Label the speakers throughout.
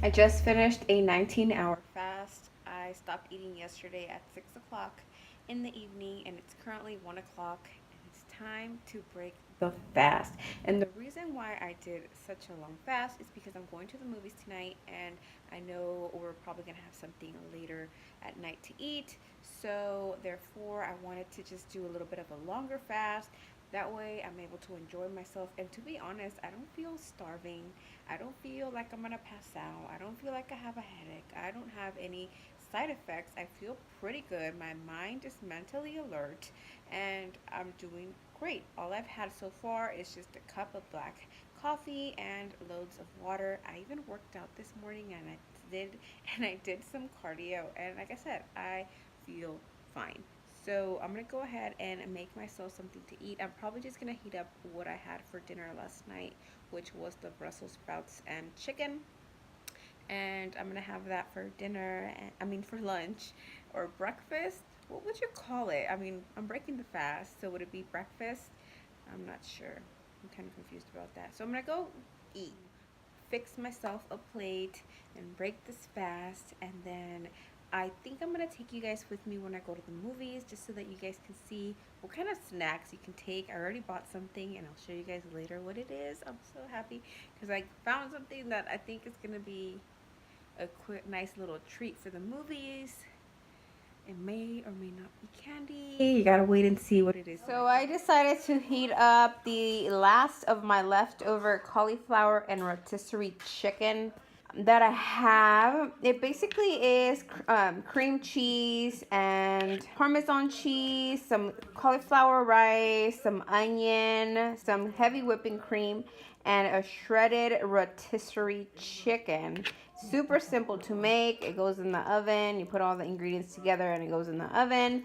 Speaker 1: I just finished a 19-hour fast. I stopped eating yesterday at 6 o'clock in the evening, and it's currently 1 o'clock, and it's time to break the fast. And the reason why I did such a long fast is because I'm going to the movies tonight, and I know we're probably going to have something later at night to eat. So, therefore, I wanted to just do a little bit of a longer fast. That way, I'm able to enjoy myself. And to be honest, I don't feel starving. I don't feel like I'm gonna pass out. I don't feel like I have a headache. I don't have any side effects. I feel pretty good. My mind is mentally alert and I'm doing great. All I've had so far is just a cup of black coffee and loads of water. I even worked out this morning did and I did some cardio, and like I said, I feel fine. So I'm gonna go ahead and make myself something to eat. I'm probably just gonna heat up what I had for dinner last night, which was the Brussels sprouts and chicken. And I'm gonna have that for dinner, for lunch or breakfast. What would you call it? I'm breaking the fast, so would it be breakfast? I'm not sure. I'm kind of confused about that. So I'm gonna go eat, fix myself a plate, and break this fast, and then I think I'm gonna take you guys with me when I go to the movies, just so that you guys can see what kind of snacks you can take. I already bought something, and I'll show you guys later what it is. I'm so happy because I found something that I think is gonna be a quick, nice little treat for the movies. It may or may not be candy. You gotta wait and see what it is. So I decided to heat up the last of my leftover cauliflower and rotisserie chicken that I have. It basically is cream cheese and Parmesan cheese, some cauliflower rice, some onion, some heavy whipping cream, and a shredded rotisserie chicken. Super simple to make. It goes in the oven. You put all the ingredients together and it goes in the oven.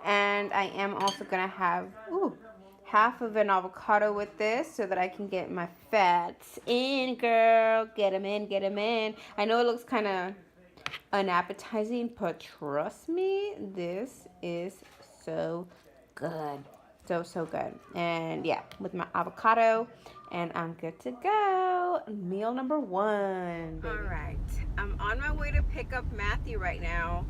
Speaker 1: And I am also gonna have half of an avocado with this so that I can get my fats in, girl. Get them in, get them in. I know it looks kind of unappetizing, but trust me, this is so good. So good. And yeah, with my avocado, and I'm good to go. Meal number one, baby. All right, I'm on my way to pick up Matthew right now,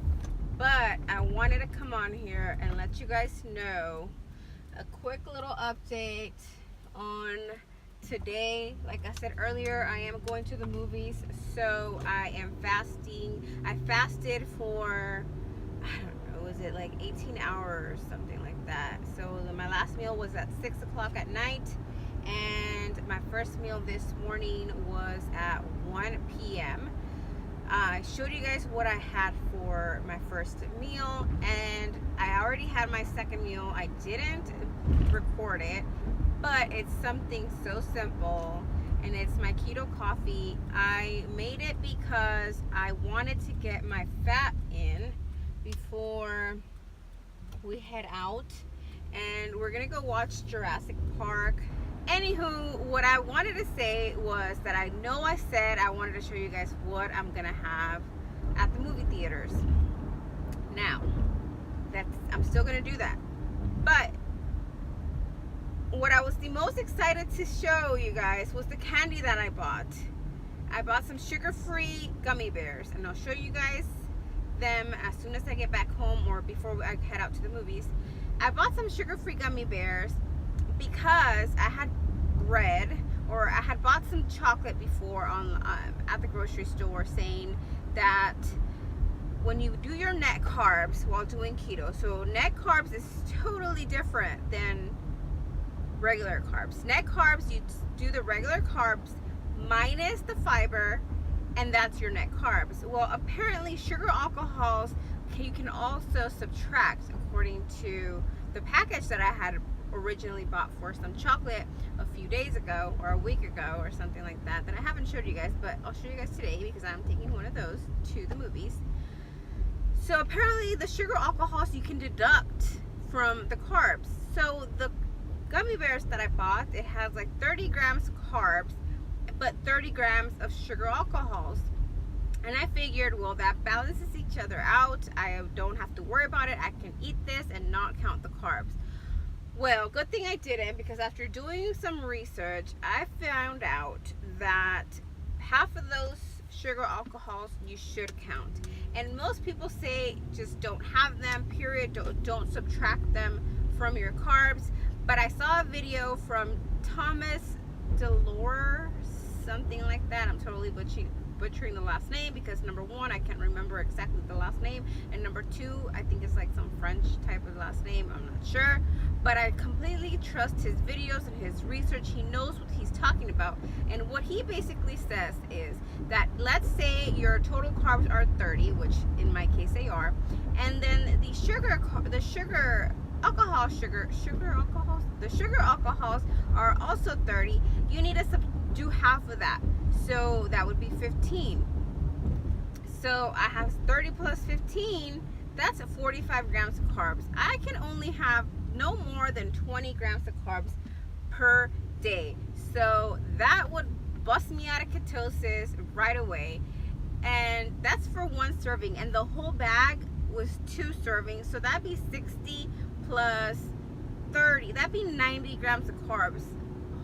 Speaker 1: but I wanted to come on here and let you guys know a quick little update on today. Like I said earlier, I am going to the movies, so I am fasting. I fasted for, I don't know, was it like 18 hours, something like that. So my last meal was at 6 o'clock at night, and my first meal this morning was at 1 p.m. I showed you guys what I had for my first meal, and I already had my second meal. I didn't record it, but it's something so simple, and it's my keto coffee. I made it because I wanted to get my fat in before we head out, and we're gonna go watch Jurassic Park. Anywho, what I wanted to say was that I know I said I wanted to show you guys what I'm gonna have at the movie theaters. Now, I'm still gonna do that. But what I was the most excited to show you guys was the candy that I bought. I bought some sugar-free gummy bears, and I'll show you guys them as soon as I get back home or before I head out to the movies. I bought some sugar-free gummy bears because I had I had bought some chocolate before at the grocery store, saying that when you do your net carbs while doing keto, so net carbs is totally different than regular carbs. Net carbs, you do the regular carbs minus the fiber, and that's your net carbs. Well, apparently sugar alcohols you can also subtract, according to the package that I had originally bought for some chocolate a few days ago or a week ago or something like that I haven't showed you guys, but I'll show you guys today because I'm taking one of those to the movies. So apparently the sugar alcohols you can deduct from the carbs. So the gummy bears that I bought, it has like 30 grams carbs but 30 grams of sugar alcohols, and I figured, well, that balances each other out. I don't have to worry about it. I can eat this and not count the carbs. Well, good thing I didn't, because after doing some research, I found out that half of those sugar alcohols you should count. And most people say just don't have them, period. Don't subtract them from your carbs. But I saw a video from Thomas Delore, something like that. I'm totally butchering the last name because number one, I can't remember exactly the last name, and number two, I think it's like some French type of last name. I'm not sure, but I completely trust his videos and his research. He knows what he's talking about, and what he basically says is that let's say your total carbs are 30, which in my case they are, and then the sugar alcohols are also 30. You need to do half of that, so that would be 15. So I have 30 plus 15, that's 45 grams of carbs. I can only have no more than 20 grams of carbs per day, so that would bust me out of ketosis right away. And that's for one serving, and the whole bag was 2 servings, so that'd be 60 plus 30, that'd be 90 grams of carbs.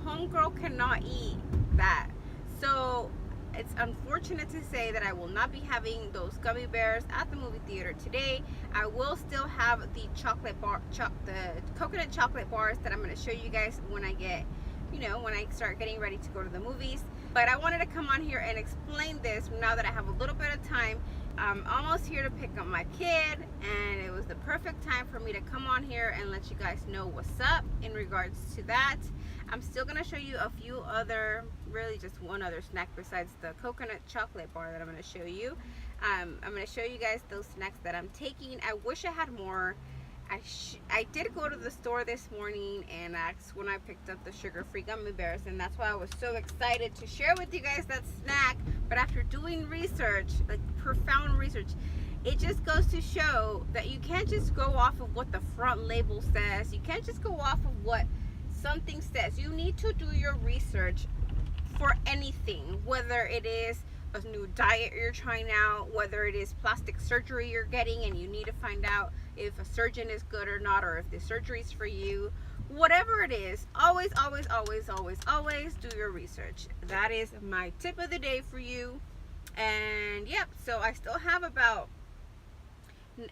Speaker 1: Homegirl cannot eat that. So it's unfortunate to say that I will not be having those gummy bears at the movie theater today. I will still have the the coconut chocolate bars that I'm going to show you guys when I get, when I start getting ready to go to the movies. But I wanted to come on here and explain this now that I have a little bit of time. I'm almost here to pick up my kid, and it was the perfect time for me to come on here and let you guys know what's up in regards to that. I'm still going to show you a few other, really just one other snack besides the coconut chocolate bar that I'm going to show you. I'm going to show you guys those snacks that I'm taking. I wish I had more. I did go to the store this morning, and that's when I picked up the sugar-free gummy bears, and that's why I was so excited to share with you guys that snack. But after doing research, like profound research, it just goes to show that you can't just go off of what the front label says. You can't just go off of what something says. You need to do your research for anything, whether it is a new diet you're trying out, whether it is plastic surgery you're getting and you need to find out if a surgeon is good or not, or if the surgery is for you. Whatever it is, always do your research. That is my tip of the day for you. And yep, so I still have about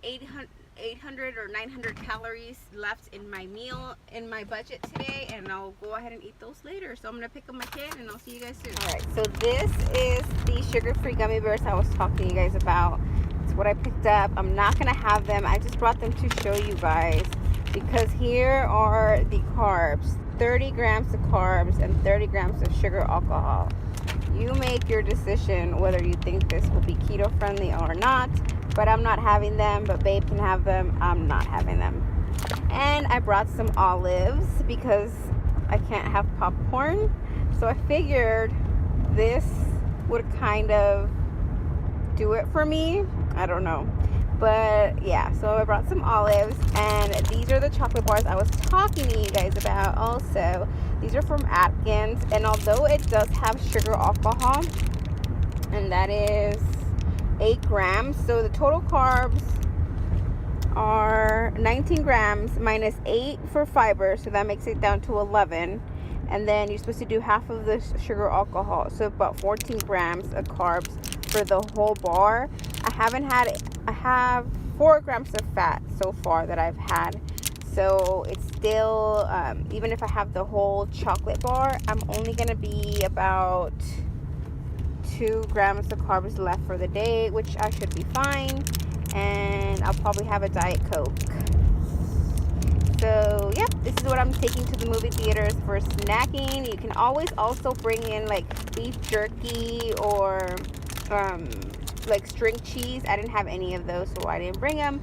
Speaker 1: 800 or 900 calories left in my meal, in my budget today, and I'll go ahead and eat those later. So I'm gonna pick up my kid, and I'll see you guys soon. All right, so this is the sugar-free gummy bears I was talking to you guys about. It's what I picked up. I'm not gonna have them. I just brought them to show you guys, because here are the carbs: 30 grams of carbs and 30 grams of sugar alcohol. You make your decision whether you think this will be keto friendly or not. But I'm not having them, but babe can have them. I'm not having them. And I brought some olives because I can't have popcorn. So I figured this would kind of do it for me. I don't know. But yeah, so I brought some olives, and these are the chocolate bars I was talking to you guys about also. These are from Atkins, and although it does have sugar alcohol, and that is 8 grams, so the total carbs are 19 grams minus 8 for fiber, so that makes it down to 11. And then you're supposed to do half of the sugar alcohol, so about 14 grams of carbs for the whole bar. I have 4 grams of fat so far that I've had, so it's still, even if I have the whole chocolate bar, I'm only gonna be about 2 grams of carbs left for the day, which I should be fine. And I'll probably have a Diet Coke. So yep, this is what I'm taking to the movie theaters for snacking. You can always also bring in like beef jerky or like string cheese. I didn't have any of those, so I didn't bring them.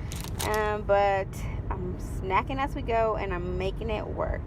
Speaker 1: But I'm snacking as we go, and I'm making it work.